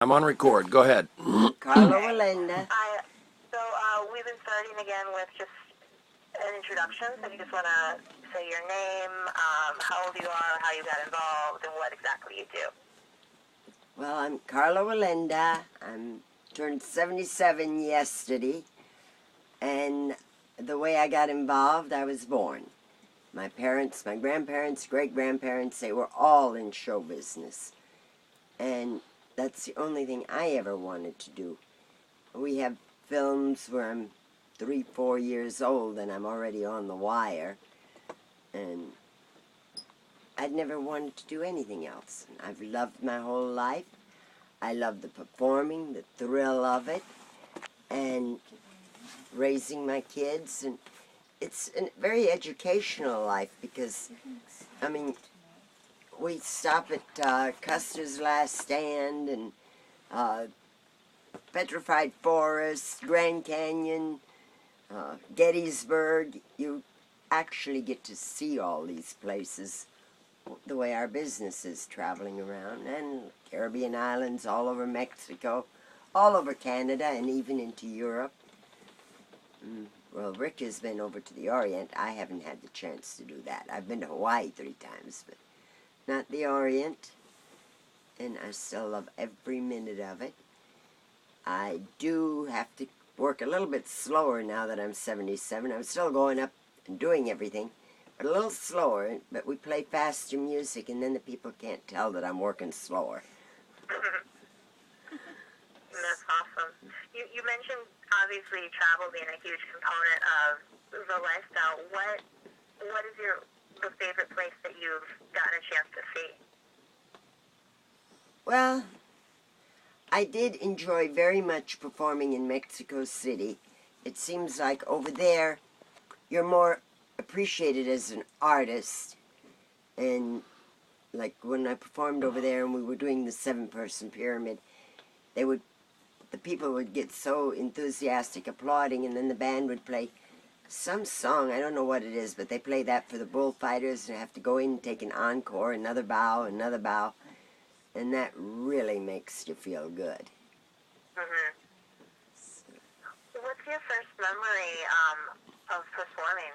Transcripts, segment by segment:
I'm on record. Go ahead. Carla Walenda. We've been starting again with just an introduction. So you just want to say your name, how old you are, how you got involved, and what exactly you do. Well, I'm Carla Walenda. I'm turned 77 yesterday. And the way I got involved, I was born. My parents, my grandparents, great-grandparents, they were all in show business. And that's the only thing I ever wanted to do. We have films where I'm 3-4 years old and I'm already on the wire. And I'd never wanted to do anything else. I've loved my whole life. I love the performing, the thrill of it, and raising my kids. And it's a very educational life because, I mean, we stop at Custer's Last Stand and Petrified Forest, Grand Canyon, Gettysburg. You actually get to see all these places the way our business is traveling around, and Caribbean islands, all over Mexico, all over Canada, and even into Europe. Well, Rick has been over to the Orient. I haven't had the chance to do that. I've been to Hawaii 3 times, but not the Orient, and I still love every minute of it. I do have to work a little bit slower now that I'm 77. I'm still going up and doing everything, but a little slower. But we play faster music, and then the people can't tell that I'm working slower. That's awesome. You mentioned, obviously, travel being a huge component of the lifestyle. What is the favorite place that you've gotten a chance to see? Well, I did enjoy very much performing in Mexico City. It seems like over there, you're more appreciated as an artist. And like when I performed over there and we were doing the 7-person pyramid, the people would get so enthusiastic applauding, and then the band would play some song. I don't know what it is, but they play that for the bullfighters, and have to go in and take an encore, another bow, and that really makes you feel good. Mm-hmm. What's your first memory of performing?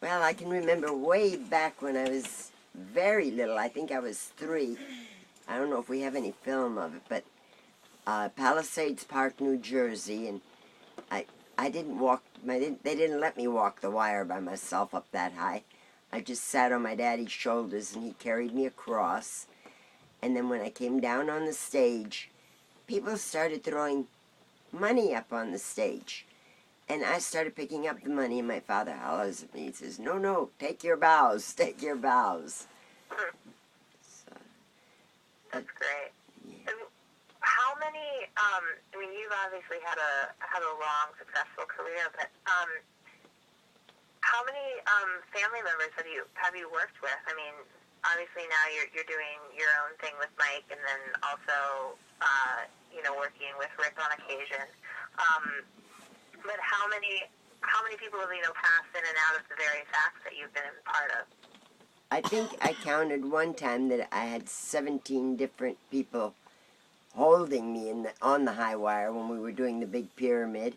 Well, I can remember way back when I was very little. I think I was 3. I don't know if we have any film of it, but Palisades Park, New Jersey, and I didn't walk. They didn't let me walk the wire by myself up that high. I just sat on my daddy's shoulders, and he carried me across. And then when I came down on the stage, people started throwing money up on the stage. And I started picking up the money, and my father hollers at me. He says, no, take your bows, take your bows. So, that's great. Yeah. How many, I mean, you've obviously had a long, successful career, but how many family members have you worked with? I mean, obviously now you're doing your own thing with Mike, and then also working with Rick on occasion. But how many people have passed in and out of the various acts that you've been a part of? I think I counted one time that I had 17 different people holding me on the high wire when we were doing the big pyramid.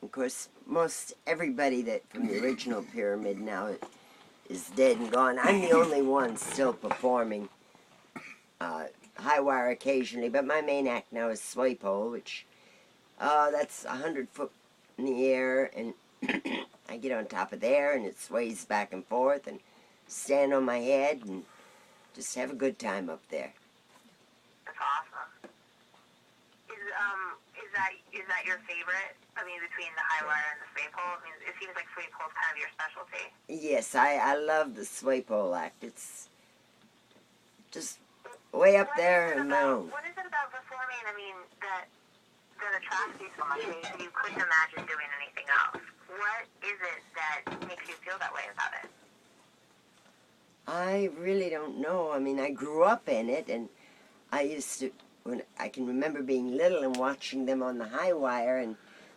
Of course, most everybody that from the original pyramid now is dead and gone. I'm the only one still performing high wire occasionally, but my main act now is sway pole, which that's 100 foot in the air, and I get on top of there, and it sways back and forth, and stand on my head, and just have a good time up there. That's awesome. Is that your favorite? I mean, between the high wire and the sway pole? I mean, it seems like sway pole is kind of your specialty. Yes, I love the sway pole act. It's just way up there and my own. What is it about performing, I mean, that attracts you so much? I mean, you couldn't imagine doing anything else. What is it that makes you feel that way about it? I really don't know. I mean, I grew up in it, and I used to, when I can remember being little and watching them on the high wire, and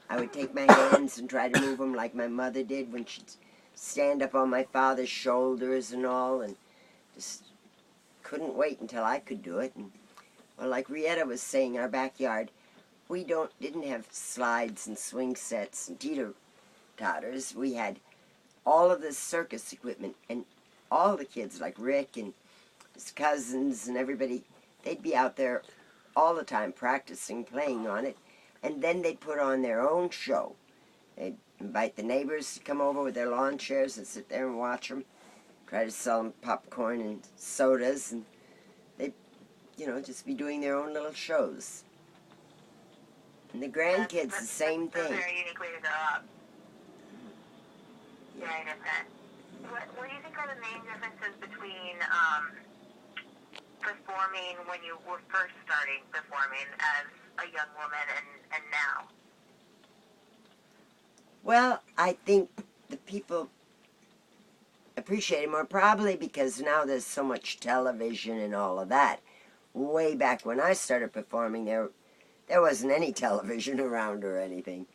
I would take my hands and try to move them like my mother did when she'd stand up on my father's shoulders and all, and just couldn't wait until I could do it. And Well, like Rietta was saying, our backyard, we didn't have slides and swing sets and teeter-totters. We had all of this circus equipment, and all the kids, like Rick and his cousins and everybody, they'd be out there all the time practicing, playing on it, and then they'd put on their own show. They'd invite the neighbors to come over with their lawn chairs and sit there and watch them, try to sell them popcorn and sodas, and they'd, just be doing their own little shows. And the grandkids, the same That's thing. a very unique way to grow up. Very different. What do you think are the main differences between performing when you were first starting performing as a young woman and now? Well, I think the people appreciate it more, probably because now there's so much television and all of that. Way back when I started performing, there wasn't any television around or anything.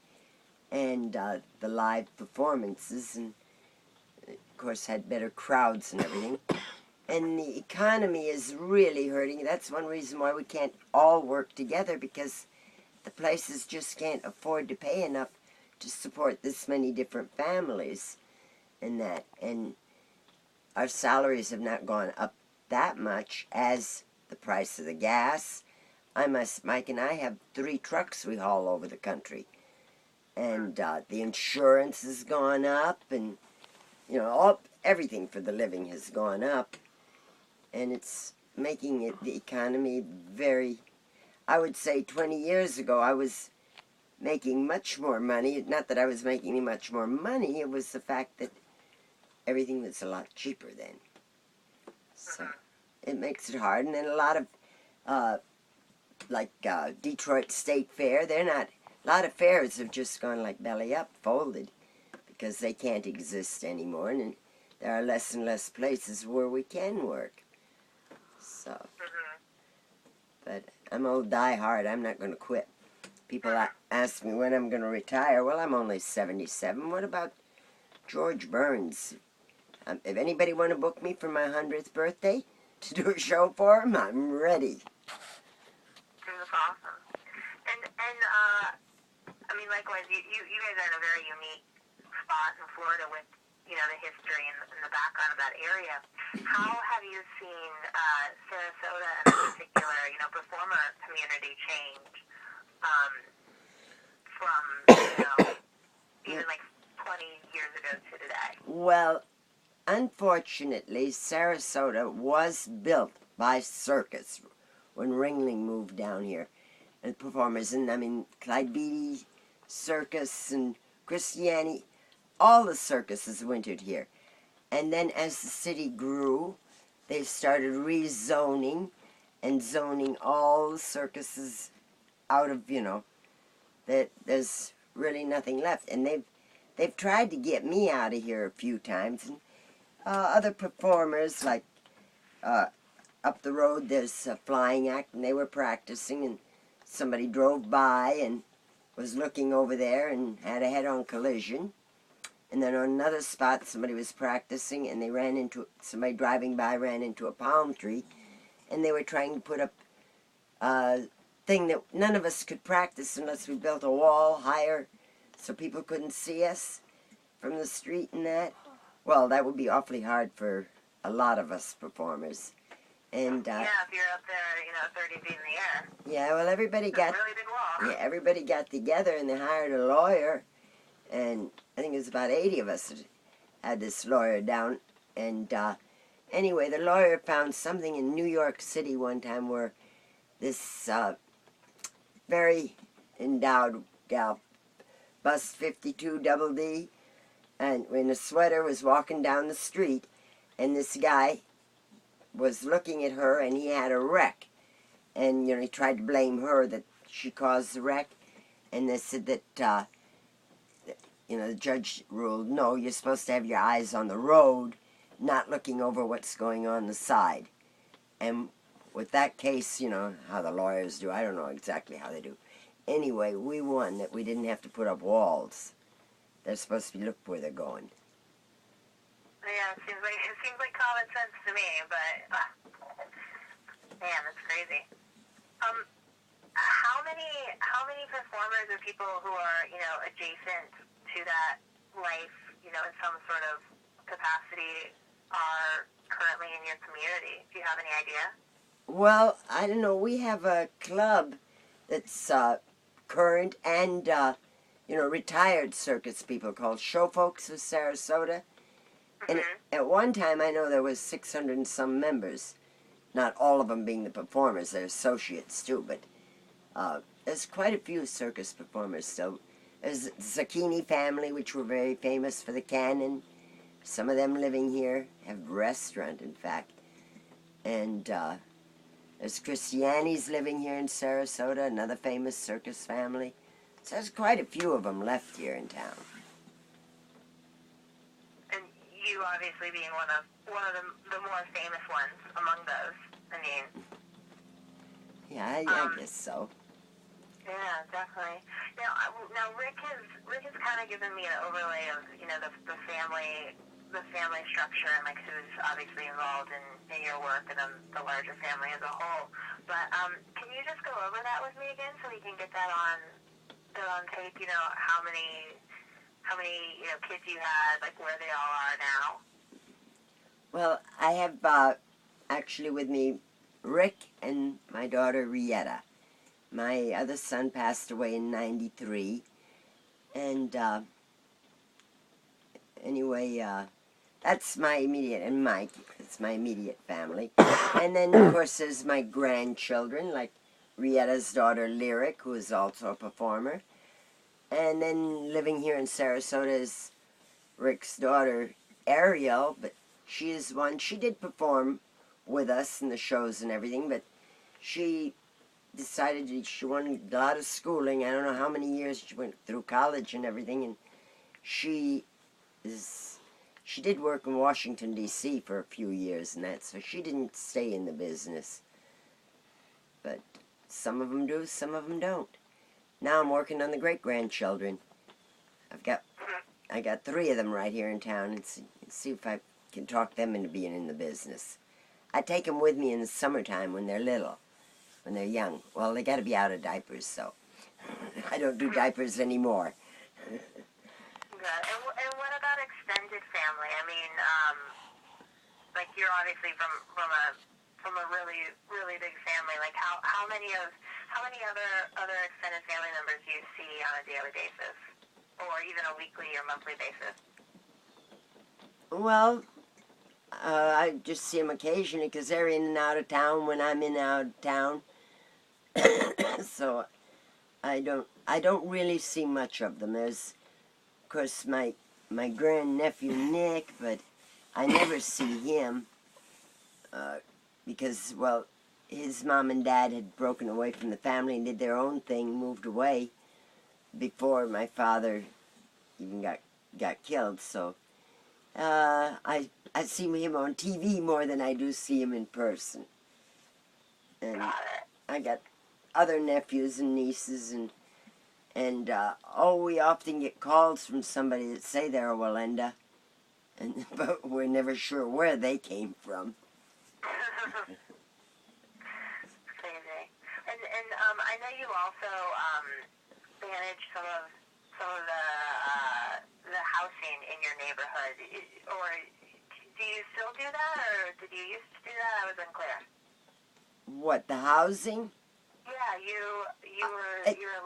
And the live performances, and of course had better crowds and everything. And the economy is really hurting. That's one reason why we can't all work together, because the places just can't afford to pay enough to support this many different families and that. And our salaries have not gone up that much as the price of the gas. Mike and I have 3 trucks we haul over the country. And the insurance has gone up, and, everything for the living has gone up. And it's making the economy very, I would say 20 years ago I was making much more money. Not that I was making any much more money, it was the fact that everything was a lot cheaper then. So it makes it hard. And then a lot of, Detroit State Fair, a lot of fairs have just gone like belly up, folded, because they can't exist anymore, and there are less and less places where we can work. So, but I'm old die hard. I'm not going to quit. People ask me when I'm going to retire. Well, I'm only 77. What about George Burns? If anybody want to book me for my 100th birthday to do a show for him, I'm ready. That's awesome. And likewise, you guys are in a very unique spot in Florida with, the history and the background of that area. How have you seen Sarasota and in particular, performer community change from, even like 20 years ago to today? Well, unfortunately, Sarasota was built by circus when Ringling moved down here. And performers, and Clyde Beatty Circus and Christiani, all the circuses wintered here. And then as the city grew, they started rezoning and zoning all the circuses out of, that there's really nothing left. And they've tried to get me out of here a few times. And other performers, like up the road, there's a flying act, and they were practicing, and somebody drove by and was looking over there and had a head-on collision. And then on another spot, somebody was practicing, and somebody driving by ran into a palm tree, and they were trying to put up a thing that none of us could practice unless we built a wall higher so people couldn't see us from the street and that. Well, that would be awfully hard for a lot of us performers. And if you're up there, 30 feet in the air. Yeah, well, everybody got a really big wall. Yeah, everybody got together, and they hired a lawyer, and I think it was about 80 of us that had this lawyer down. And anyway, the lawyer found something in New York City one time where this very endowed gal, Bus 52 Double D, and in a sweater was walking down the street, and this guy was looking at her, and he had a wreck. And, he tried to blame her that she caused the wreck. And they said that, the judge ruled, no, you're supposed to have your eyes on the road, not looking over what's going on the side. And with that case, how the lawyers do, I don't know exactly how they do. Anyway, we won that we didn't have to put up walls. They're supposed to look where they're going. Yeah, it seems like common sense to me, but man, that's crazy. How many performers or people who are, adjacent to that life, in some sort of capacity are currently in your community? Do you have any idea? Well, I don't know. We have a club that's current and retired circus people called Show Folks of Sarasota. And at one time, I know there was 600 and some members. Not all of them being the performers; they're associates too. But there's quite a few circus performers still. There's the Zucchini family, which were very famous for the cannon. Some of them living here have a restaurant, in fact. And there's Christiani's living here in Sarasota, another famous circus family. So there's quite a few of them left here in town. And you obviously being one of the more famous ones among those. I mean, yeah, I guess so. Yeah, definitely. Now Rick has kind of given me an overlay of the family structure and like who's obviously involved in your work and then the larger family as a whole. But can you just go over that with me again so we can get that on tape? How many kids you had, like where they all are now. Well, I have actually with me Rick and my daughter Rietta. My other son passed away in '93, and anyway, that's my immediate, and Mike, it's my immediate family. And then, of course, there's my grandchildren, like Rietta's daughter Lyric, who is also a performer. And then living here in Sarasota is Rick's daughter Ariel, but she is one, she did perform with us in the shows and everything, but she decided she wanted a lot of schooling. I don't know how many years she went through college and everything, and she did work in Washington, D.C. for a few years and that, so she didn't stay in the business. But some of them do, some of them don't. Now I'm working on the great-grandchildren. I got 3 of them right here in town, and see if I can talk them into being in the business. I take them with me in the summertime when they're little. When they're young. Well, they got to be out of diapers, so I don't do diapers anymore. Good. And what about extended family? I mean, like you're obviously from a really really big family. Like how many other extended family members do you see on a daily basis, or even a weekly or monthly basis? Well, I just see them occasionally because they're in and out of town when I'm in and out of town. So I don't really see much of them. There's, of course, my grandnephew Nick, but I never see him because, well, his mom and dad had broken away from the family and did their own thing, moved away before my father even got killed. So I see him on TV more than I do see him in person. And I got other nephews and nieces, and we often get calls from somebody that say they're a Wallenda, but we're never sure where they came from. Crazy. And I know you also manage some of the housing in your neighborhood, or do you still do that, or did you used to do that? I was unclear. What, the housing? Yeah, you're a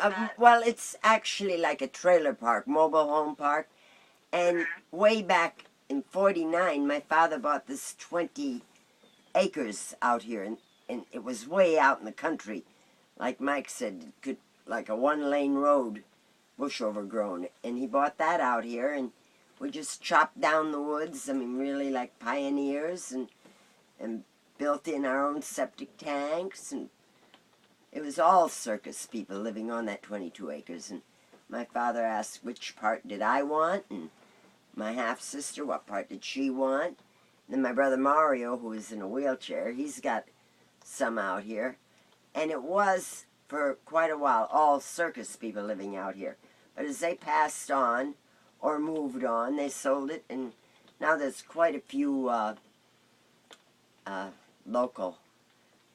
landlord? Well, it's actually like a trailer park, mobile home park. And way back in '49, my father bought this 20 acres out here, and it was way out in the country. Like Mike said, like a one-lane road, bush overgrown. And he bought that out here, and we just chopped down the woods. I mean, really like pioneers, and built in our own septic tanks, and it was all circus people living on that 22 acres. And my father asked which part did I want, and my half-sister, what part did she want? And then my brother Mario, who is in a wheelchair, he's got some out here. And it was, for quite a while, all circus people living out here. But as they passed on, or moved on, they sold it, and now there's quite a few local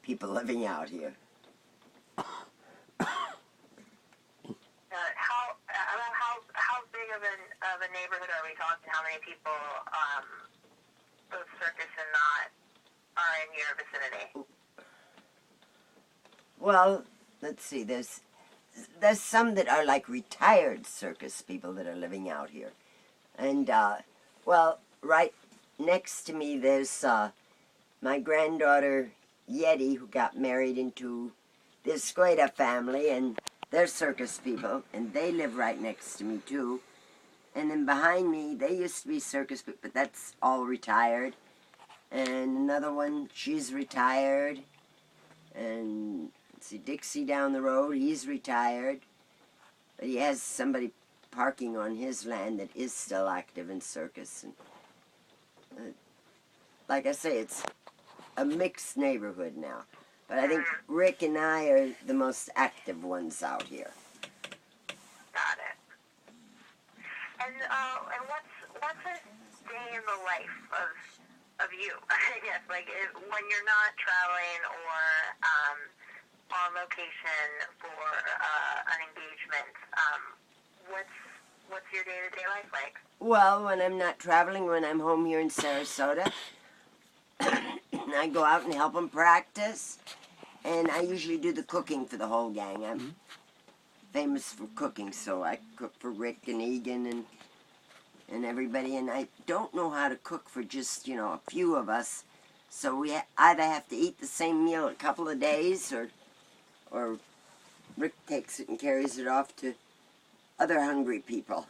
people living out here. of a neighborhood are we talking? How many people, both circus and not, are in your vicinity? Well, let's see. There's some that are like retired circus people that are living out here, and well, right next to me there's my granddaughter Yeti, who got married into the Escueda family, and they're circus people, and they live right next to me too. And then behind me, they used to be circus people, but that's all retired. And another one, she's retired. And let's see, Dixie down the road, he's retired. But he has somebody parking on his land that is still active in circus. And like I say, it's a mixed neighborhood now. But I think Rick and I are the most active ones out here. Got it. And what's a day in the life of you? I guess, like when you're not traveling or on location for an engagement. What's your day-to-day life like? Well, when I'm not traveling, when I'm home here in Sarasota, I go out and help them practice, and I usually do the cooking for the whole gang. I'm famous for cooking, so I cook for Rick and Egan and everybody, and I don't know how to cook for just, a few of us, so we either have to eat the same meal a couple of days, or Rick takes it and carries it off to other hungry people.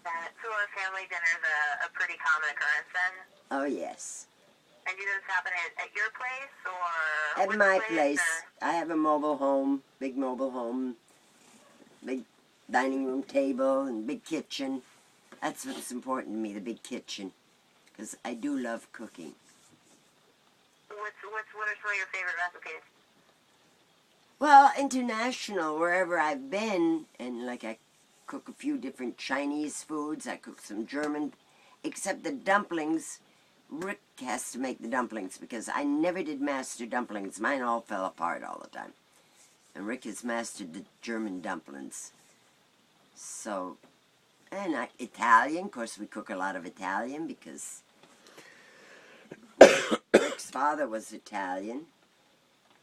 So a family dinner is a pretty common occurrence then? Oh, yes. And do those happen at your place or At which my place. or? I have a mobile home, big mobile home, big dining room table, and big kitchen. That's what's important to me, the big kitchen, because I do love cooking. What are some of your favorite recipes? Well, international, wherever I've been, and like I cook a few different Chinese foods, I cook some German, except the dumplings. Rick has to make the dumplings because I never did master dumplings. Mine all fell apart all the time. And Rick has mastered the German dumplings. So, and Italian, of course we cook a lot of Italian because Rick's father was Italian.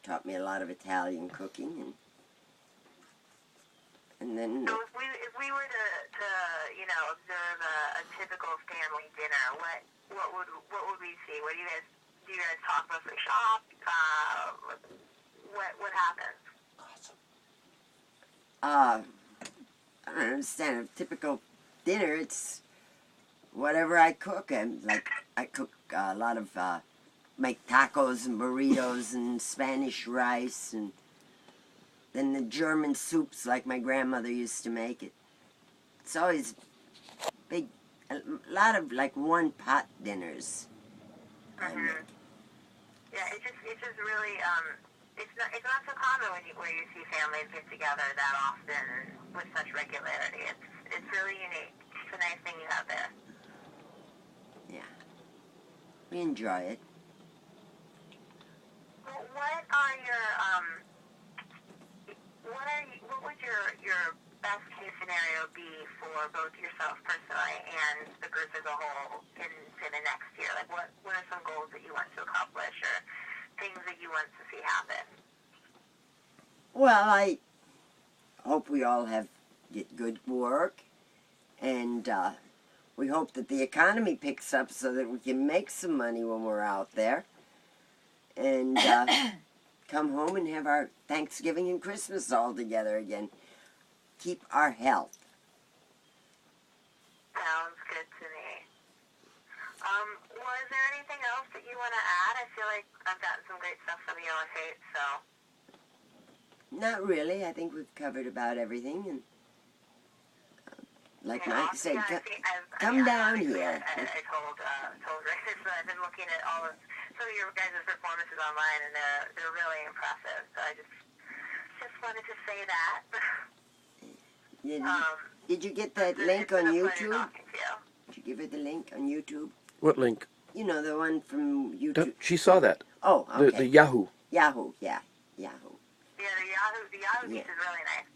Taught me a lot of Italian cooking, and then. So if we were to observe a typical family dinner, what would we see? Do you guys talk mostly shop? What happens? I don't understand. A typical dinner, it's whatever I cook. I cook a lot of. Make tacos and burritos and Spanish rice, and then the German soups like my grandmother used to make it. It's always big, a lot of like one pot dinners. Mm-hmm. Yeah, it's just really it's not so common where you see families get together that often with such regularity. It's really unique. It's a nice thing you have there. Yeah, we enjoy it. What would your best case scenario be for both yourself personally and the group as a whole in say the next year? Like what are some goals that you want to accomplish or things that you want to see happen? Well, I hope we all get good work, and we hope that the economy picks up so that we can make some money when we're out there. And come home and have our Thanksgiving and Christmas all together again. Keep our health. Sounds good to me. Well, is there anything else that you want to add? I feel like I've gotten some great stuff from you on tape, so. Not really. I think we've covered about everything. And like Mike said, come down here. I told Rick that I've been looking at all of some of your guys' performances online, and they're really impressive. So I just wanted to say that. Did you get that link on YouTube? Talking to you. Did you give her the link on YouTube? What link? You know, the one from YouTube. She saw that. Oh, okay. The Yahoo. Yahoo, yeah. Yahoo. Yeah, the Yahoo piece is really nice.